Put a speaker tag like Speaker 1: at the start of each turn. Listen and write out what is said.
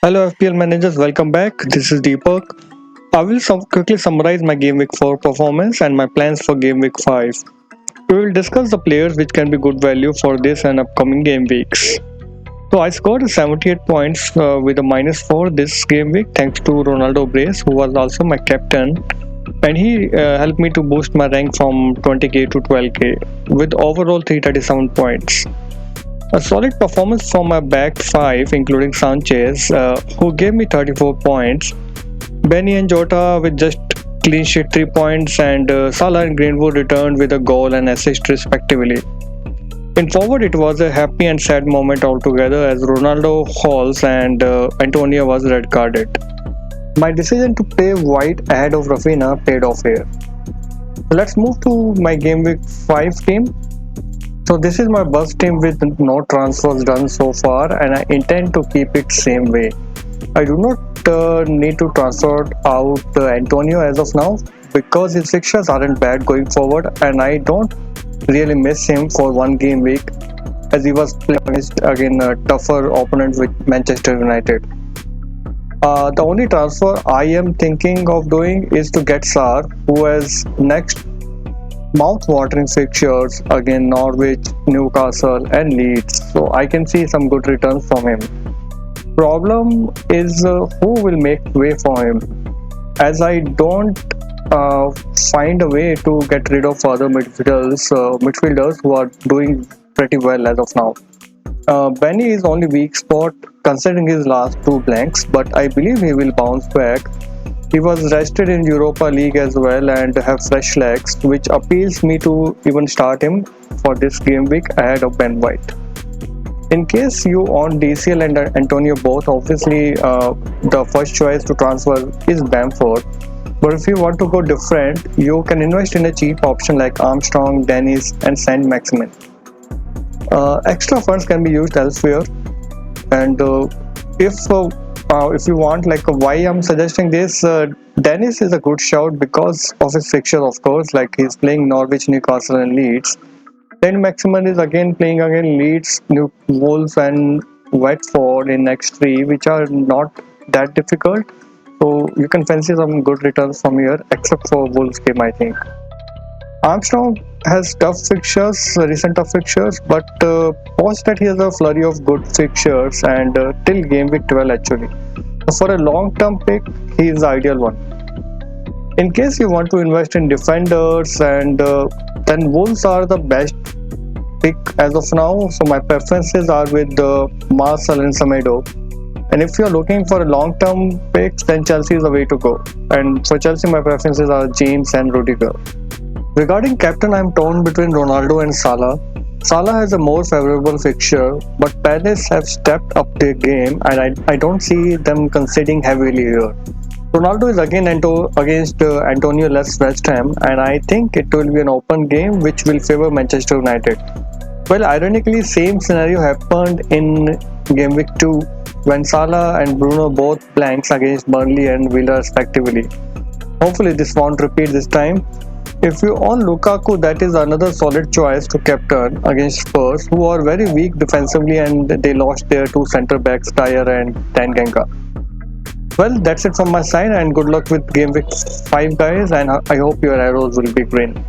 Speaker 1: Hello FPL managers, welcome back. This is Deepak. I will quickly summarize my Game Week 4 performance and my plans for Game Week 5. We will discuss the players which can be good value for this and upcoming game weeks. So I scored 78 points with a -4 this game week thanks to Ronaldo Brace, who was also my captain, and he helped me to boost my rank from 20k to 12k with overall 337 points. A solid performance from my back five, including Sanchez, who gave me 34 points, Benny and Jota with just clean sheet 3 points, and Salah and Greenwood returned with a goal and assist respectively. In forward, it was a happy and sad moment altogether as Ronaldo hauls and Antonio was red carded. My decision to play White ahead of Rafinha paid off here. Let's move to my game week 5 team. So this is my bus team with no transfers done so far, and I intend to keep it same way. I do not need to transfer out Antonio as of now because his fixtures aren't bad going forward, and I don't really miss him for one game week as he was playing against again a tougher opponent with Manchester United. The only transfer I am thinking of doing is to get Sar, who has next mouth-watering fixtures against Norwich, Newcastle and Leeds, so I can see some good returns from him. Problem is who will make way for him, as I don't find a way to get rid of other midfielders who are doing pretty well as of now. Benny is only weak spot considering his last two blanks, but I believe he will bounce back. He was rested in Europa League as well and have fresh legs, which appeals me to even start him for this game week ahead of Ben White. In case you own DCL and Antonio both, obviously the first choice to transfer is Bamford. But if you want to go different, you can invest in a cheap option like Armstrong, Dennis and Saint-Maximin. Extra funds can be used elsewhere, and if you want like why I'm suggesting this, Dennis is a good shout because of his fixture, of course, like he's playing Norwich, Newcastle and Leeds. Then Maximin is again playing again Leeds, New Wolves and Watford in next three, which are not that difficult. So you can fancy some good returns from here, except for Wolves game, I think. Armstrong has recent tough fixtures, but post that he has a flurry of good fixtures and till game week 12 actually. So for a long-term pick, he is the ideal one. In case you want to invest in defenders, and then Wolves are the best pick as of now. So my preferences are with Marcel and Semedo. And if you're looking for a long-term picks, then Chelsea is the way to go. And for Chelsea, my preferences are James and Rudiger. Regarding captain, I'm torn between Ronaldo and Salah. Salah has a more favorable fixture, but Palace have stepped up their game and I don't see them conceding heavily here. Ronaldo is again against Antonio less West Ham, and I think it will be an open game which will favor Manchester United. Well, ironically, same scenario happened in game week 2 when Salah and Bruno both blanks against Burnley and Villa respectively. Hopefully this won't repeat this time. If you own Lukaku, that is another solid choice to captain against Spurs, who are very weak defensively and they lost their two centre backs, Dyer and Tanganga. Well, that's it from my side, and good luck with game week 5 guys, and I hope your arrows will be green.